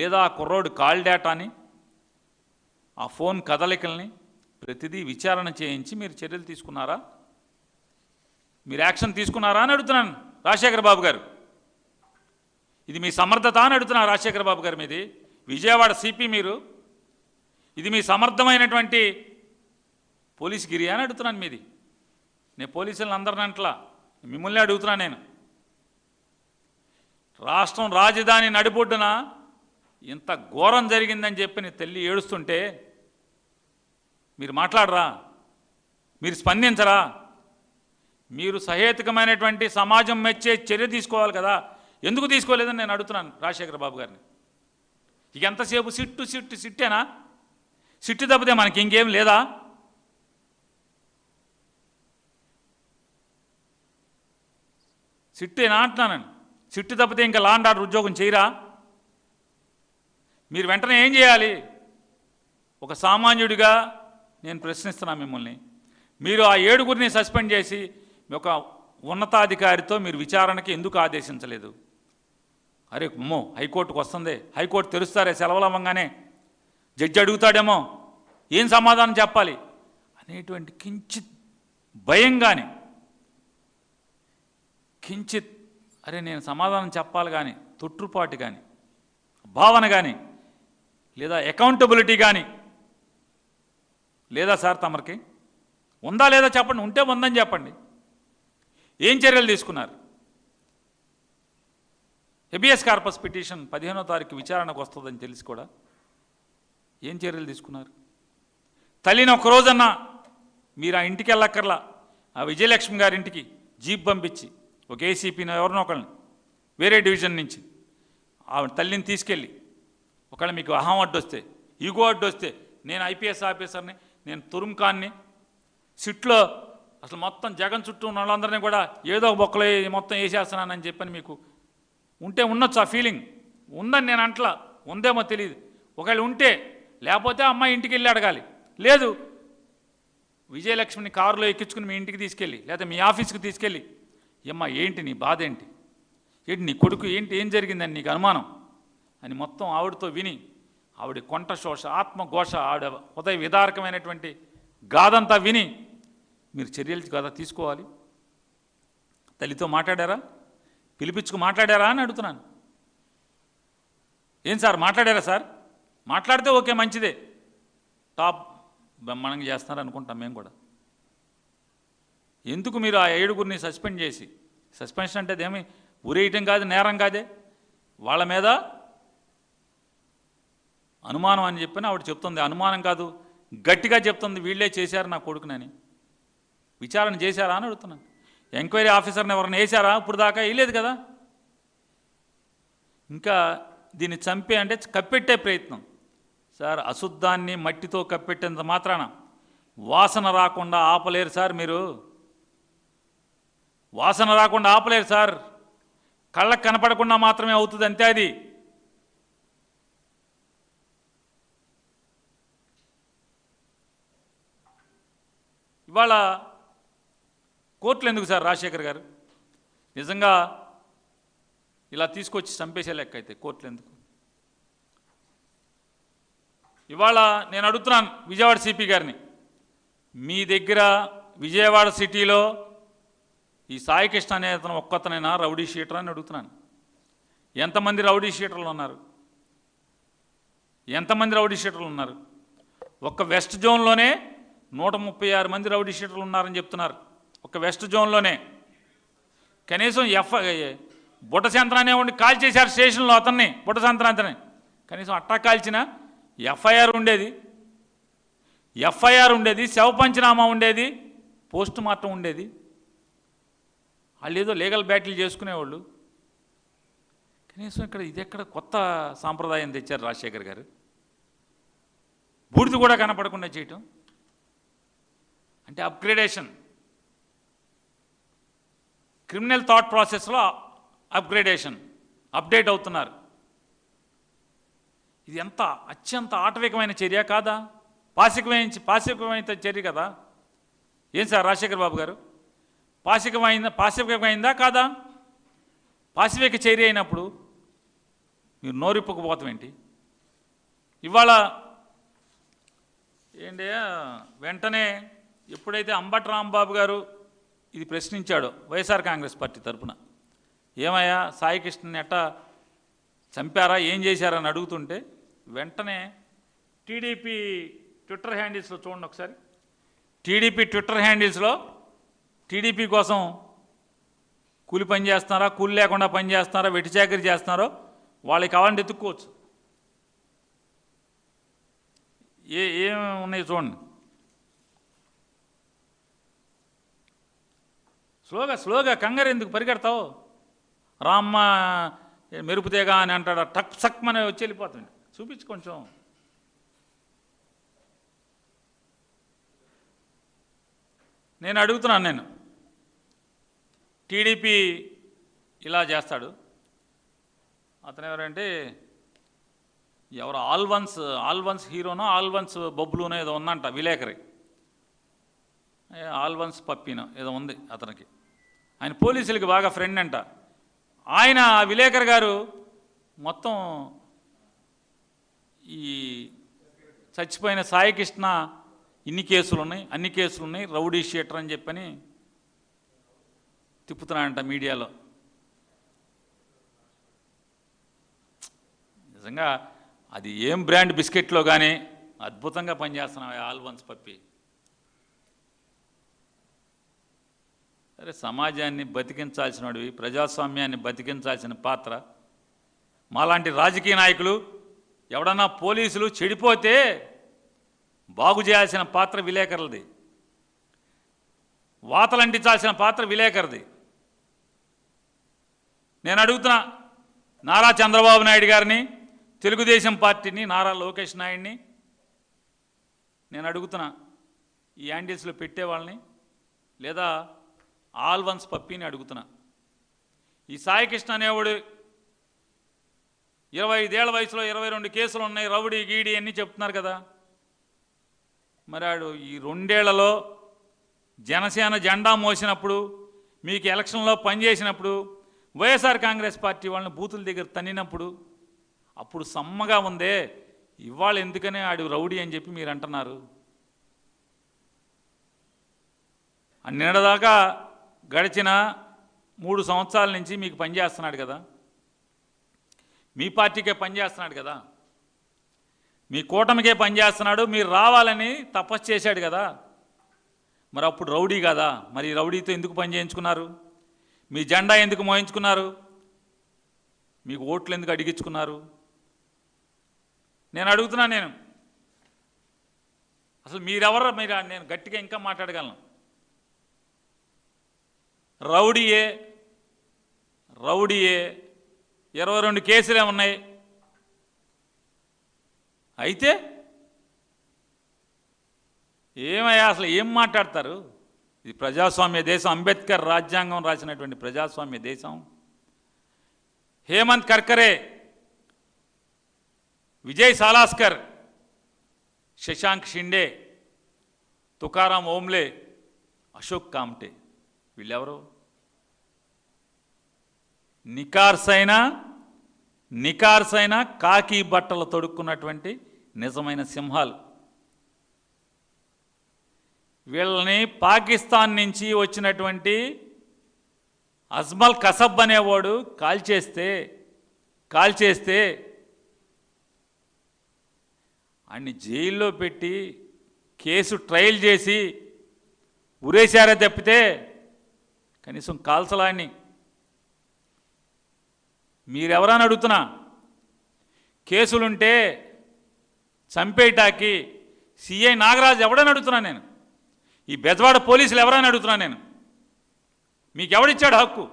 లేదా ఆ కుర్రోడు కాల్ డేటాని, ఆ ఫోన్ కదలికల్ని ప్రతిదీ విచారణ చేయించి మీరు చర్యలు తీసుకున్నారా? మీరు యాక్షన్ తీసుకున్నారా అని అడుగుతున్నాను రాజశేఖర బాబు గారు. ఇది మీ సమర్థత అని అడుగుతున్నారు రాజశేఖర బాబు గారు. మీది విజయవాడ సిపి మీరు, ఇది మీ సమర్థమైనటువంటి పోలీస్ గిరి అని అడుగుతున్నాను మీది. నేను పోలీసులను అందరిని అంటలా, మిమ్మల్ని అడుగుతున్నాను నేను. రాష్ట్రం రాజధాని నడిబొడ్డున ఇంత ఘోరం జరిగిందని చెప్పి నీ తల్లి ఏడుస్తుంటే మీరు మాట్లాడరా? మీరు స్పందించరా? మీరు సహేతుకమైనటువంటి సమాజం మెచ్చే చర్య తీసుకోవాలి కదా, ఎందుకు తీసుకోలేదని నేను అడుగుతున్నాను రాజశేఖర బాబు గారిని. ఇక ఎంతసేపు సిట్టేనా? సిట్టు తప్పితే మనకి ఇంకేం లేదా? సిట్టేనా అంటున్నానండి. సిట్టు తప్పితే ఇంకా లా అండ్ ఆర్డర్ ఉద్యోగం చేయరా? మీరు వెంటనే ఏం చేయాలి? ఒక సామాన్యుడిగా నేను ప్రశ్నిస్తున్నాను మిమ్మల్ని. మీరు ఆ 7గురిని సస్పెండ్ చేసి ఒక ఉన్నతాధికారితో మీరు విచారణకి ఎందుకు ఆదేశించలేదు? అరే అమ్మో, హైకోర్టుకు వస్తుంది, హైకోర్టు తెలుస్తారే సెలవులు అవ్వగానే, జడ్జి అడుగుతాడేమో, ఏం సమాధానం చెప్పాలి అనేటువంటి కించిత్ భయం కానీ, కించిత్ అరే నేను సమాధానం చెప్పాలి కానీ తొట్టుపాటు కానీ, భావన కానీ, లేదా అకౌంటబిలిటీ కానీ లేదా సార్ తమరికి ఉందా లేదా చెప్పండి. ఉంటే ఉందని చెప్పండి. ఏం చర్యలు తీసుకున్నారు? హెబియస్ కార్పస్ పిటిషన్ 15వ తారీఖు విచారణకు వస్తుందని తెలిసి కూడా ఏం చర్యలు తీసుకున్నారు? తల్లిని ఒక్కరోజన్నా మీరు ఆ ఇంటికి వెళ్ళక్కర్లా, ఆ విజయలక్ష్మి గారి ఇంటికి జీప్ పంపించి ఒక ఏసీపీని ఎవరినో ఒకళ్ళని వేరే డివిజన్ నుంచి ఆ తల్లిని తీసుకెళ్ళి, ఒకవేళ మీకు అహం అడ్డు వస్తే, ఈగో అడ్డు వస్తే, నేను ఐపీఎస్ ఆఫీసర్ని, నేను తురుంఖాన్ని, సిట్లో అసలు మొత్తం జగన్ చుట్టూ ఉన్న వాళ్ళందరినీ కూడా ఏదో ఒక బొక్కలో మొత్తం వేసేస్తున్నానని చెప్పని మీకు ఉంటే ఉండొచ్చు. ఆ ఫీలింగ్ ఉందని నేను అంటలా, ఉందేమో తెలియదు. ఒకవేళ ఉంటే, లేకపోతే అమ్మాయి ఇంటికి వెళ్ళి అడగాలి. లేదు, విజయలక్ష్మిని కారులో ఎక్కించుకుని మీ ఇంటికి తీసుకెళ్ళి, లేదా మీ ఆఫీస్కి తీసుకెళ్ళి, ఏమ్మా ఏంటి నీ బాధ ఏంటి, ఏంటి నీ కొడుకు ఏంటి, ఏం జరిగిందని నీకు అనుమానం అని మొత్తం ఆవిడతో విని, ఆవిడ కొంటశోష, ఆత్మఘోష, ఆవిడ హృదయ విదారకమైనటువంటి గాథంతా విని మీరు చర్యలు కదా తీసుకోవాలి. తల్లితో మాట్లాడారా? పిలిపించుకు మాట్లాడారా అని అడుగుతున్నాను. ఏం సార్ మాట్లాడారా సార్? మాట్లాడితే ఓకే, మంచిదే, టాప్ బ్రహ్మాండంగా చేస్తున్నారు అనుకుంటాం మేము కూడా. ఎందుకు మీరు ఆ 7గురిని సస్పెండ్ చేసి, సస్పెన్షన్ అంటే అదేమి ఉరేయటం కాదు, నేరం కాదే, వాళ్ళ మీద అనుమానం అని చెప్పిన ఆవిడ చెప్తుంది. అనుమానం కాదు, గట్టిగా చెప్తుంది, వీళ్ళే చేశారు నా కొడుకునని. విచారణ చేశారా అని అడుగుతున్నాను. ఎంక్వైరీ ఆఫీసర్ని ఎవరైనా వేశారా? ఇప్పుడు దాకా వేయలేదు కదా. ఇంకా దీన్ని చంపే అంటే కప్పెట్టే ప్రయత్నం సార్. అశుద్ధాన్ని మట్టితో కప్పెట్టేంత మాత్రాన వాసన రాకుండా ఆపలేరు సార్. మీరు వాసన రాకుండా ఆపలేరు సార్. కళ్ళకు కనపడకుండా మాత్రమే అవుతుంది, అంతే. అది ఇవాళ కోర్టులు ఎందుకు సార్ రాజశేఖర్ గారు? నిజంగా ఇలా తీసుకొచ్చి చంపేసే లెక్క అయితే కోర్టులు ఎందుకు? ఇవాళ నేను అడుగుతున్నాను విజయవాడ సిపి గారిని, మీ దగ్గర విజయవాడ సిటీలో ఈ సాయికృష్ణ అనే అతను ఒక్కతనైనా రౌడీ షీటర్ అని అడుగుతున్నాను. ఎంతమంది రౌడీ షీటర్లు ఉన్నారు? ఎంతమంది రౌడీ షీటర్లు ఉన్నారు? ఒక్క వెస్ట్ జోన్లోనే 136 మంది రౌడీ షీటర్లు ఉన్నారని చెప్తున్నారు. ఒక వెస్ట్ జోన్లోనే కనీసం బుట్ట సంత్రాన్ని ఉండి కాల్ చేశారు స్టేషన్లో అతన్ని, బుట్ట సంత్రాంతని. కనీసం అట్టా కాల్చిన ఎఫ్ఐఆర్ ఉండేది, శవ పంచనామా ఉండేది, పోస్ట్ మార్టం ఉండేది. వాళ్ళు ఏదో లీగల్ బ్యాటిల్ చేసుకునేవాళ్ళు. కనీసం ఇక్కడ ఇదెక్కడ కొత్త సాంప్రదాయం తెచ్చారు రాజశేఖర్ గారు? బూడిద కూడా కనపడకుండా చేయటం అంటే అప్గ్రేడేషన్. క్రిమినల్ థాట్ ప్రాసెస్లో అప్గ్రేడేషన్, అప్డేట్ అవుతున్నారు. ఇది ఎంత అత్యంత ఆటవికమైన చర్య కాదా? పాశవికమైన చర్య కదా? ఏం సార్ రాజశేఖర్ బాబు గారు, పాశవికమైందా కాదా? పాశవిక చర్య అయినప్పుడు మీరు నోరిప్పుకుపోతాం ఏంటి? ఇవాళ ఏంటి వెంటనే ఎప్పుడైతే అంబటి రాంబాబు గారు ఇది ప్రశ్నించాడో వైఎస్ఆర్ కాంగ్రెస్ పార్టీ తరఫున, ఏమయ్యా సాయి కృష్ణని ఎట్టా చంపారా, ఏం చేశారని అడుగుతుంటే వెంటనే టీడీపీ ట్విట్టర్ హ్యాండిల్స్లో చూడండి ఒకసారి. టీడీపీ ట్విట్టర్ హ్యాండిల్స్లో టీడీపీ కోసం కూలి పని చేస్తున్నారా, కూలి లేకుండా పని చేస్తున్నారా, వెట్టి చాకరీ చేస్తున్నారో వాళ్ళకి కావాలంటే ఎత్తుక్కోవచ్చు. ఏం ఉన్నాయి చూడండి. స్లోగా కంగారు ఎందుకు పరిగెడతావు, రామ్మ మెరుపుతేగా అని అంటాడు, టక్ సక్మని వచ్చి వెళ్ళిపోతుంది. చూపించు కొంచెం. నేను అడుగుతున్నాను, టీడీపీ ఇలా చేస్తాడు, అతను ఎవరంటే ఎవరు ఆల్వన్స్ హీరోనో ఆల్వన్స్ బొబ్బులునో ఏదో ఉందంట విలేకరి, ఆల్వన్స్ పప్పినో ఏదో ఉంది అతనికి. ఆయన పోలీసులకి బాగా ఫ్రెండ్ అంట. ఆయన విలేకరి గారు మొత్తం ఈ చచ్చిపోయిన సాయి కృష్ణ అన్ని కేసులు ఉన్నాయి రౌడీ షీటర్ అని చెప్పని తిప్పుతున్నాడంట మీడియాలో. నిజంగా అది ఏం బ్రాండ్ బిస్కెట్లో కానీ అద్భుతంగా పనిచేస్తున్నావు ఆల్వన్స్ పప్పి. సరే, సమాజాన్ని బతికించాల్సిన వాడివి, ప్రజాస్వామ్యాన్ని బతికించాల్సిన పాత్ర మాలాంటి రాజకీయ నాయకులు, ఎవడన్నా పోలీసులు చెడిపోతే బాగు చేయాల్సిన పాత్ర విలేకరులది, వాతలంటించాల్సిన పాత్ర విలేకరుది. నేను అడుగుతున్నా నారా చంద్రబాబు నాయుడు గారిని, తెలుగుదేశం పార్టీని, నారా లోకేష్ నాయుడిని నేను అడుగుతున్నా, ఈ హ్యాండిల్స్లో పెట్టేవాళ్ళని లేదా ఆల్వన్స్ పప్పిని అడుగుతున్నా. ఈ సాయి కృష్ణ అనేవాడు 25 ఏళ్ల వయసులో 22 కేసులు ఉన్నాయి, రౌడీ గీడి అన్నీ చెప్తున్నారు కదా. మరి ఆడు ఈ 2 ఏళ్లలో జనసేన జెండా మోసినప్పుడు, మీకు ఎలక్షన్లో పనిచేసినప్పుడు, వైఎస్ఆర్ కాంగ్రెస్ పార్టీ వాళ్ళని బూతుల దగ్గర తన్నినప్పుడు అప్పుడు సమ్మగా ఉందే, ఇవాళ ఎందుకనే ఆడు రౌడీ అని చెప్పి మీరు అంటున్నారు. నిన్నదాకా గడిచిన 3 సంవత్సరాల నుంచి మీకు పనిచేస్తున్నాడు కదా, మీ పార్టీకే పనిచేస్తున్నాడు కదా, మీ కూటమికే పనిచేస్తున్నాడు, మీరు రావాలని తపస్సు చేశాడు కదా. మరి అప్పుడు రౌడీ కదా, మరి రౌడీతో ఎందుకు పని చేయించుకున్నారు, మీ జెండా ఎందుకు మోయించుకున్నారు, మీకు ఓట్లు ఎందుకు అడిగించుకున్నారు? నేను అడుగుతున్నా, అసలు మీరెవరు? నేను గట్టిగా ఇంకా మాట్లాడగలను. రౌడీయే 22 కేసులే ఉన్నాయి. అయితే ఏమయ్యా అసలు ఏం మాట్లాడతారు? ఇది ప్రజాస్వామ్య దేశం, అంబేద్కర్ రాజ్యాంగం రాసినటువంటి ప్రజాస్వామ్య దేశం. హేమంత్ కర్కరే, విజయ్ సాలాస్కర్, శశాంక్ షిండే, తుకారాం ఓమ్లే, అశోక్ కామ్టే, వీళ్ళెవరు? నికార్సైన కాకి బట్టలు తొడుక్కున్నటువంటి నిజమైన సింహాలు. వీళ్ళని పాకిస్తాన్ నుంచి వచ్చినటువంటి అజ్మల్ కసబ్ అనేవాడు కాల్చేస్తే అన్ని జైల్లో పెట్టి కేసు ట్రయల్ చేసి ఉరేశారే తప్పితే కనీసం కాల్చలాన్ని. మీరెవరని అడుగుతున్నా. కేసులుంటే చంపేటాకి సిఐ నాగరాజు ఎవడని అడుగుతున్నా నేను. ఈ బెజవాడ పోలీసులు ఎవరని అడుగుతున్నా నేను. మీకు ఎవడిచ్చాడు హక్కు?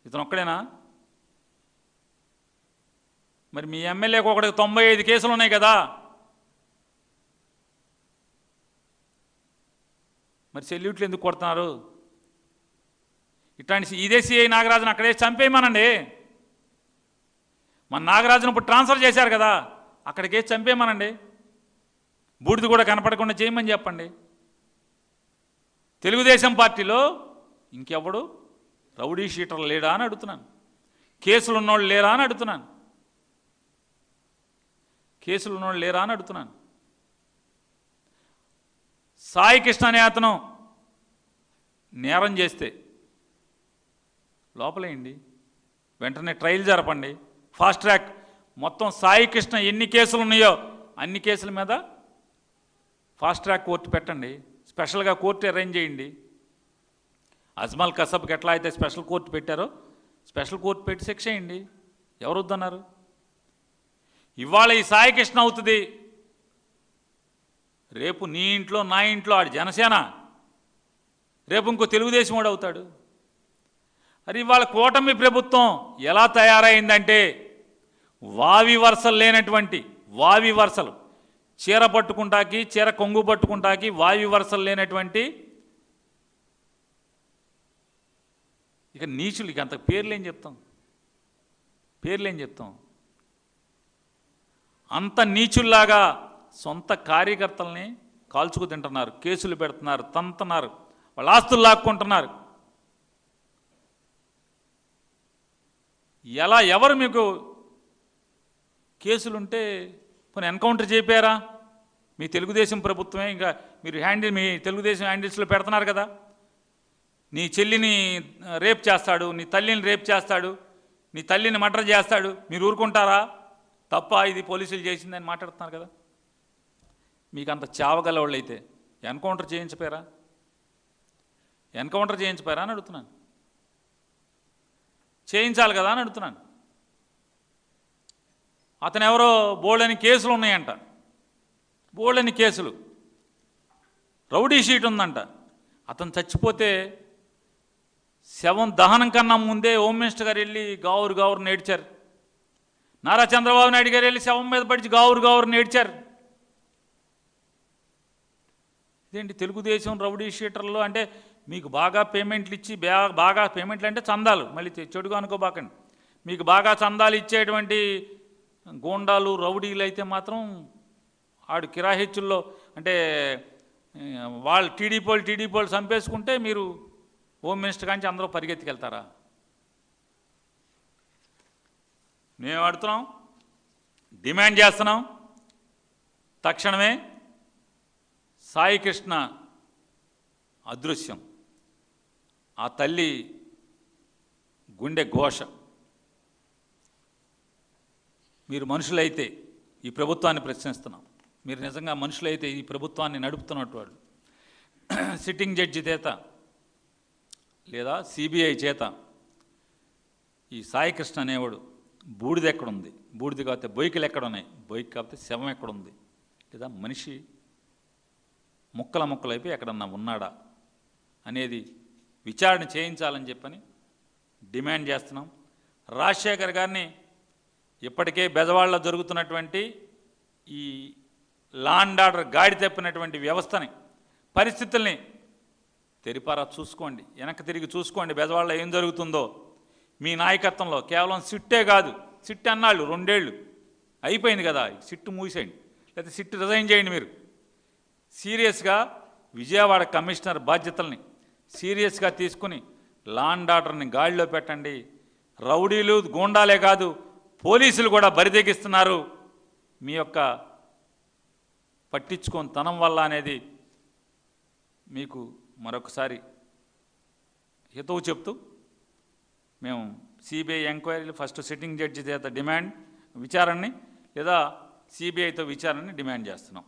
ఇతను ఒక్కడేనా? మరి మీ ఎమ్మెల్యేకి ఒకటికి 95 కేసులు ఉన్నాయి కదా. మరి సెల్యూట్లు ఎందుకు కొడుతున్నారు? ఇట్లాంటి ఇదే సిఐ నాగరాజును అక్కడే చంపేయమనండి. మన నాగరాజును ఇప్పుడు ట్రాన్స్ఫర్ చేశారు కదా, అక్కడికే చంపేయమనండి. బూడిద కూడా కనపడకుండా చేయమని చెప్పండి. తెలుగుదేశం పార్టీలో ఇంకెవడు రౌడీ షీటర్లు లేడా అని అడుగుతున్నాను. కేసులు ఉన్నోళ్ళు లేరా అని అడుగుతున్నాను. కేసులు ఉన్నవాళ్ళు లేరా అని అడుగుతున్నాను. సాయి కృష్ణ అనే అతను నేరం చేస్తే లోపలేయండి, వెంటనే ట్రయల్ జరపండి, ఫాస్ట్ ట్రాక్. మొత్తం సాయి కృష్ణ ఎన్ని కేసులు ఉన్నాయో అన్ని కేసుల మీద ఫాస్ట్ ట్రాక్ కోర్టు పెట్టండి, స్పెషల్గా కోర్టు అరేంజ్ చేయండి. అజ్మల్ కసబ్కి ఎట్లా అయితే స్పెషల్ కోర్టు పెట్టారో స్పెషల్ కోర్టు పెట్టి శిక్ష చేయండి. ఎవరు వద్దన్నారు? ఇవాళ ఈ సాయి కృష్ణ అవుతుంది, రేపు నీ ఇంట్లో నా ఇంట్లో ఆడి జనసేన, రేపు ఇంకో తెలుగుదేశం వాడు అవుతాడు. అది ఇవాళ కూటమి ప్రభుత్వం ఎలా తయారైందంటే వావి వరుసలు లేనటువంటి, వావి వరుసలు చీర పట్టుకుంటాకి, చీర కొంగు పట్టుకుంటాకి వావి వరుసలు లేనటువంటి ఇక నీచులు. ఇక అంత పేర్లేం చెప్తాం, పేర్లేం చెప్తాం. అంత నీచుల్లాగా సొంత కార్యకర్తల్ని కాల్చుకు తింటున్నారు, కేసులు పెడుతున్నారు, తంతున్నారు, వాళ్ళ ఆస్తులు లాక్కుంటున్నారు. ఎలా ఎవరు మీకు కేసులుంటే కొన్ని ఎన్కౌంటర్ చేపారా? మీ తెలుగుదేశం ప్రభుత్వమే. ఇంకా మీరు మీ తెలుగుదేశం హ్యాండిల్స్లో పెడుతున్నారు కదా, నీ చెల్లిని రేప్ చేస్తాడు, నీ తల్లిని రేప్ చేస్తాడు, నీ తల్లిని మర్డర్ చేస్తాడు, మీరు ఊరుకుంటారా? తప్ప ఇది పోలీసులు చేసిందని మాట్లాడుతున్నారు కదా. మీకు అంత చావగల వాళ్ళు అయితే ఎన్కౌంటర్ చేయించపోయారా? ఎన్కౌంటర్ చేయించపోయారా అని అడుగుతున్నాను. చేయించాలి కదా అని అడుగుతున్నాను. అతను ఎవరో బోల్డని కేసులు ఉన్నాయంట, బోల్డని కేసులు, రౌడీ షీట్ ఉందంట. అతను చచ్చిపోతే శవం దహనం కన్నా ముందే హోమ్ మినిస్టర్ గారు వెళ్ళి గావురు నేడ్చారు. నారా చంద్రబాబు నాయుడు గారు వెళ్ళి శవం మీద పడిచి గావురు నేడ్చారు. ఇదేంటి తెలుగుదేశం రౌడీ షీటర్లు అంటే మీకు బాగా పేమెంట్లు ఇచ్చి, బాగా పేమెంట్లు అంటే చందాలు, మళ్ళీ చెడుగా అనుకోబాకండి, మీకు బాగా చందాలు ఇచ్చేటువంటి గోండాలు రౌడీలు అయితే మాత్రం ఆడు కిరాహిచ్చుల్లో అంటే వాళ్ళు టీడీపీ వాళ్ళు చంపేసుకుంటే మీరు హోమ్ మినిస్టర్ కాంచి అందరూ పరిగెత్తికెళ్తారా? మేము అడుగుతున్నాం, డిమాండ్ చేస్తున్నాం, తక్షణమే సాయి కృష్ణ అదృశ్యం, ఆ తల్లి గుండె ఘోష. మీరు మనుషులైతే ఈ ప్రభుత్వాన్ని ప్రశ్నిస్తున్నాం, మీరు నిజంగా మనుషులైతే ఈ ప్రభుత్వాన్ని నడుపుతున్నట్టు వాళ్ళు సిట్టింగ్ జడ్జి చేత లేదా సిబిఐ చేత ఈ సాయి కృష్ణ అనేవాడు బూడిద ఎక్కడుంది, బూడిద కాకపోతే బొయ్యికలు ఎక్కడున్నాయి, బొయ్యికి కాకపోతే శవం ఎక్కడుంది, లేదా మనిషి ముక్కలైపోయి ఎక్కడన్నా ఉన్నాడా అనేది విచారణ చేయించాలని చెప్పని డిమాండ్ చేస్తున్నాం. రాజశేఖర్ గారిని ఇప్పటికే బెజవాడలో జరుగుతున్నటువంటి ఈ లా అండ్ ఆర్డర్ గాడి తప్పినటువంటి వ్యవస్థని, పరిస్థితుల్ని తెరిపారా చూసుకోండి, వెనక్కి తిరిగి చూసుకోండి. బెజవాడలో ఏం జరుగుతుందో మీ నాయకత్వంలో. కేవలం సిట్టే కాదు, సిట్ అన్నాళ్ళు 2 ఏళ్ళు అయిపోయింది కదా, సిట్టు మూసేయండి, లేకపోతే సిట్టు రిజైన్ చేయండి. మీరు సీరియస్గా విజయవాడ కమిషనర్ బాధ్యతల్ని సీరియస్గా తీసుకుని లా అండ్ ఆర్డర్ని గాడిలో పెట్టండి. రౌడీలు గూండాలే కాదు, పోలీసులు కూడా బరిదెగిస్తున్నారు మీ యొక్క పట్టించుకొని తనం వల్ల అనేది మీకు మరొకసారి హితవు చెప్తూ మేము సిబిఐ ఎంక్వైరీలు ఫస్ట్ సిట్టింగ్ జడ్జి చేత విచారణని లేదా సిబిఐతో విచారణని డిమాండ్ చేస్తున్నాం.